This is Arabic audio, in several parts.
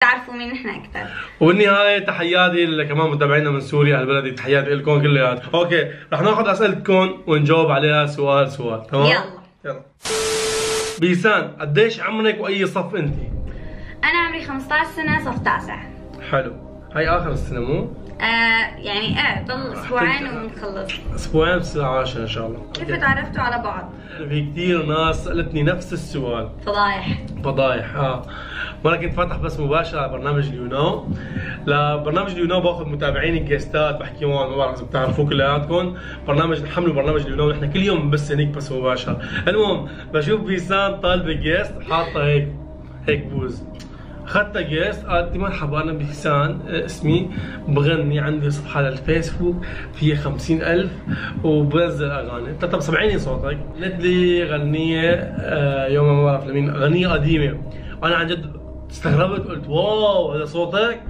تعرفوا مين نحن اكثر. وبالنهايه تحياتي كمان متابعينا من سوريا البلدي، تحياتي لكم كلياتكم. اوكي رح ناخذ اسئلتكم ونجاوب عليها سؤال سؤال، تمام؟ يلا. بيسان قديش عمرك واي صف انت؟ انا عمري 15 سنه، صف تاسع. حلو، هاي اخر السنه مو؟ يعني ضل اسبوعين ونخلص. اسبوعين بصير 10 ان شاء الله. كيف تعرفتوا على بعض؟ في كثير ناس سالتني نفس السؤال. فضايح وانا كنت فاتح بس مباشر على برنامج اليونو. لبرنامج اليونو باخذ متابعين الجيستات بحكي معهم، ما بعرف اذا بتعرفوه كلياتكم. حملوا برنامج اليونو، نحن كل يوم بس هنيك بس مباشر. المهم بشوف بيسان طالبه جيست حاطه هيك بوز، اخذتها جيست، قالت لي مرحبا انا بيسان اسمي، بغني، عندي صفحه على الفيسبوك فيها 50,000 وبنزل اغاني. قلت لها طب سمعيني صوتك. قالت لي غنيه يوم ما بعرف لمين، غنيه قديمه. انا عن جد استغربت، قلت واو هذا صوتك؟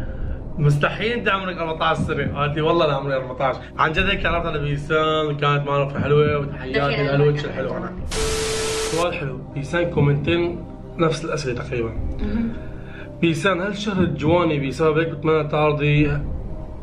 مستحيل انت عمرك 14 سنه. قالت لي والله انا عمري 14. عن جد هيك تعرفت على بيسان وكانت معرفه حلوه، وتحياتي للوجه الحلو. انا سؤال حلو بيسان، كومنتين نفس الاسئله تقريبا. بيسان هل شهرة جواني بسبب هيك بتمنى تعرضي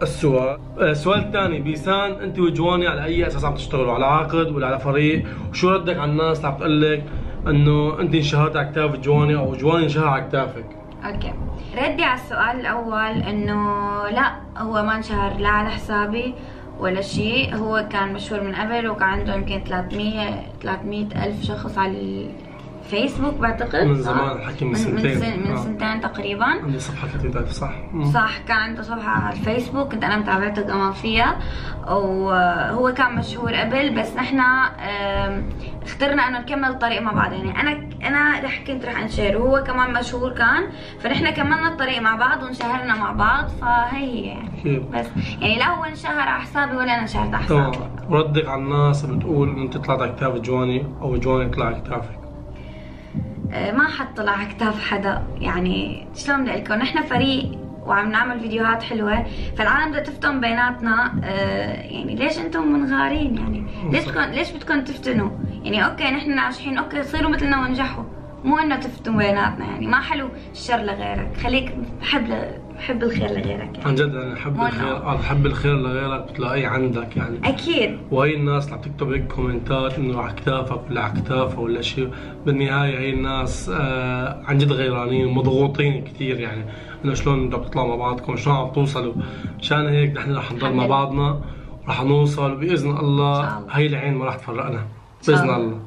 السؤال؟ السؤال الثاني بيسان، انت وجواني على اي اساس عم تشتغلوا؟ على عقد ولا على فريق؟ وشو ردك على الناس اللي عم تقول لك انه انت انشهرت على كتاف جواني او جواني انشهر على كتافك؟ اوكي، ردي على السؤال الاول انه لا، هو ما انشهر لا على حسابي ولا شيء. هو كان مشهور من قبل وكان عنده يمكن 300 ألف شخص على الفيسبوك بعتقد. من زمان الحكي، من سنتين. من سنتين تقريبا. عندي صفحة 30,000 صح؟ صح، كان عنده صفحة على الفيسبوك، كنت أنا متابعته كمان فيها، وهو كان مشهور قبل. بس نحن اخترنا إنه نكمل الطريق مع بعض. يعني أنا كنت رح انشهر وهو كمان مشهور كان، فنحن كملنا الطريق مع بعض وانشهرنا مع بعض. فهي يعني بس يعني لا هو انشهر على حسابي ولا أنا انشهرت على حسابي. وردك على الناس بتقول إنه أنت طلعت على كتاف جواني أو جواني طلع على كتافك؟ ما حد طلع على كتاف حدا. يعني شلون بدي لكم، نحن فريق وعم نعمل فيديوهات حلوه، فالعالم بدها تفتن بيناتنا. يعني ليش انتم منغارين؟ يعني ليش بدكم تفتنوا؟ يعني اوكي نحن ناجحين، اوكي صيروا مثلنا وانجحوا، مو انه تفتنوا بيناتنا. يعني ما حلو الشر لغيرك، خليك حب الخير لغيرك. يعني عن جد يعني حب الخير لغيرك بتلاقيه عندك يعني اكيد. وهي الناس اللي عم تكتب هيك كومنتات انه على كتافك ولا على كتافه ولا شيء، بالنهايه هي الناس عن جد غيرانين ومضغوطين كثير. يعني انه شلون انتم بتطلعوا مع بعضكم، شلون عم توصلوا. مشان هيك نحن رح نضل مع بعضنا ورح نوصل باذن الله. هي العين ما رح تفرقنا باذن الله.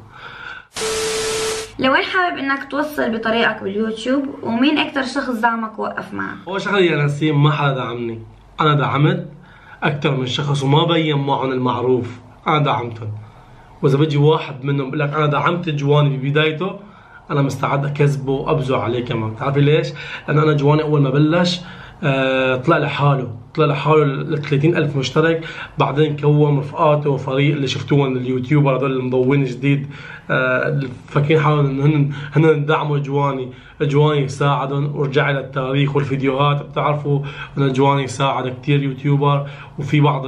لوين حابب انك توصل بطريقك باليوتيوب، ومين اكثر شخص دعمك ووقف معك؟ اول شغله يا نسيم، ما حدا دعمني، انا دعمت اكثر من شخص وما بين معهم المعروف. انا دعمتهم، واذا بيجي واحد منهم بقول لك انا دعمت جواني ببدايته، انا مستعد اكذبه وابزع عليه كمان. بتعرفي ليش؟ لانه انا جواني اول ما بلش طلع لحاله ل 30,000 مشترك، بعدين كون رفقاته وفريق اللي شفتوهم اليوتيوبر هذول المضوين جديد فاكرين حالهم انه هن دعموا جواني ساعدهم. ورجع للتاريخ والفيديوهات، بتعرفوا انه جواني ساعد كثير يوتيوبر، وفي بعض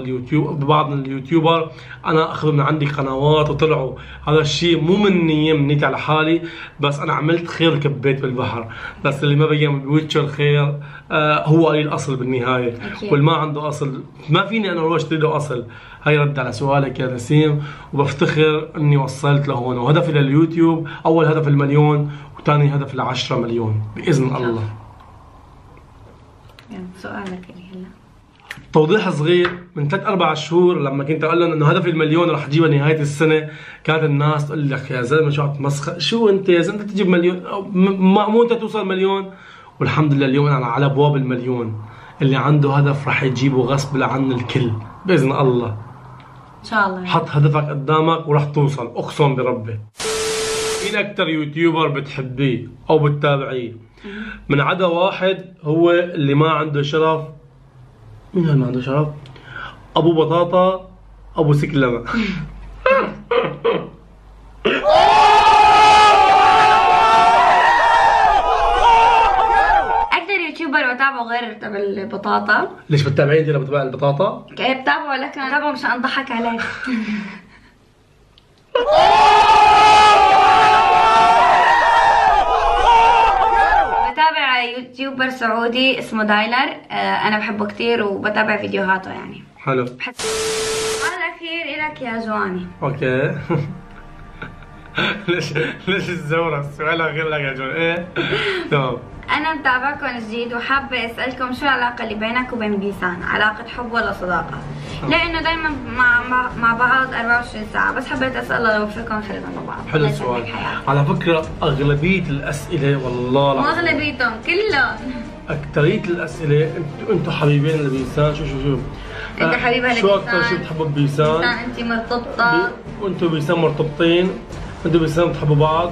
اليوتيوبر انا اخذوا من عندي قنوات وطلعوا. هذا الشيء مو مني منيت على حالي، بس انا عملت خير وكبيت بالبحر. بس اللي ما بين بوجه الخير هو قليل الاصل بالنهايه. واللي ما عنده اصل ما فيني انا اروح اشتري له اصل. هي رد على سؤالك يا نسيم، وبفتخر اني وصلت لهون. وهدفي لليوتيوب اول هدف 1,000,000 وثاني هدف 10 مليون باذن الله. سؤالك اللي هلا توضيح صغير، من 3-4 شهور لما كنت اقول لهم انه هدفي 1,000,000 رح اجيبها نهايه السنه، كانت الناس تقول لك يا زلمه شو عم تمسخر، شو انت يا زلمه تجيب 1,000,000 مو انت توصل 1,000,000. والحمد لله اليوم انا على ابواب 1,000,000. اللي عنده هدف رح يجيبه غصب عن الكل باذن الله. ان شاء الله. حط هدفك قدامك ورح توصل، اقسم بربي. مين اكثر يوتيوبر بتحبيه او بتتابعيه؟ من عدا واحد هو اللي ما عنده شرف. مين اللي ما عنده شرف؟ ابو بطاطا، ابو سكلمه. بتابعه غير تبع البطاطا. ليش بتتابعين انت لما بتابع البطاطا؟ كيف بتابعه؟ لك انا بتابعه مشان اضحك عليه. بتابع يوتيوبر سعودي اسمه دايلر، انا بحبه كثير وبتابع فيديوهاته يعني. حلو. السؤال الاخير الك يا جواني. اوكي. ليش الزورة؟ السؤال الاخير لك يا جواني. ايه تمام. انا متابعكم جديد وحابه اسالكم شو العلاقه اللي بينك وبين بيسان؟ علاقه حب ولا صداقه؟ لانه دائما مع بعض 24 ساعه، بس حبيت اساله لو فيكم خير مع بعض. حلو السؤال. على فكره اغلبيه الاسئله والله العظيم، مو اغلبيتهم كلهم، اكثريه الاسئله انتم حبيبين لبيسان. شو انت حبيبها لبيسان. شو اكثر شيء بتحبوا ببيسان؟ بيسان انت مرتبطه وانتم بيسان مرتبطين، انتم بيسان بتحبوا بعض.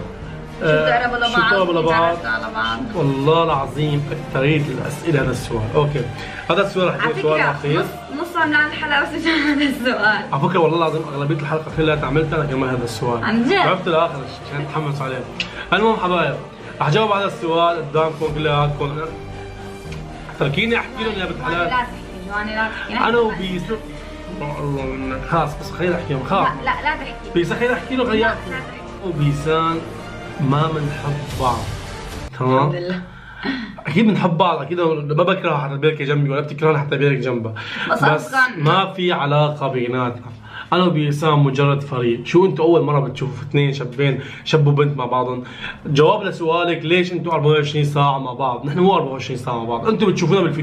شو بتقربوا لبعض؟ شو بتقربوا لبعض؟ على بعض. والله العظيم اكثريه الاسئله هذا السؤال. اوكي هذا السؤال رح يكون السؤال الاخير. نص عملان الحلقه بس هذا السؤال. على فكره والله العظيم اغلبيه الحلقه كلها عملتها كمان هذا السؤال. عن جد؟ عرفت الاخر عشان اتحمس عليه. المهم حبايب رح جاوب على السؤال قدامكم كلياتكم. تركيني احكي لهم يا بنت حلال. لا تحكي جواني، لا تحكي. انا وبيسا الله منك خلاص، بس خليني احكي خلاص. لا تحكي بيسا، خليني احكي له غياب. وبيسان ما بنحب بعض، تمام؟ الحمد لله. اكيد بنحب بعض، اكيد ما بكره حتى بيركي جنبي ولا بتكرهني حتى بيرك جنبها، بس ما في علاقه بيناتنا. انا وبيسام مجرد فريق. شو انتوا اول مره بتشوفوا اثنين شابين، شاب وبنت مع بعضهم؟ جواب لسؤالك ليش انتوا 24 ساعه مع بعض؟ نحن مو 24 ساعه مع بعض، انتوا بتشوفونا بالفيديو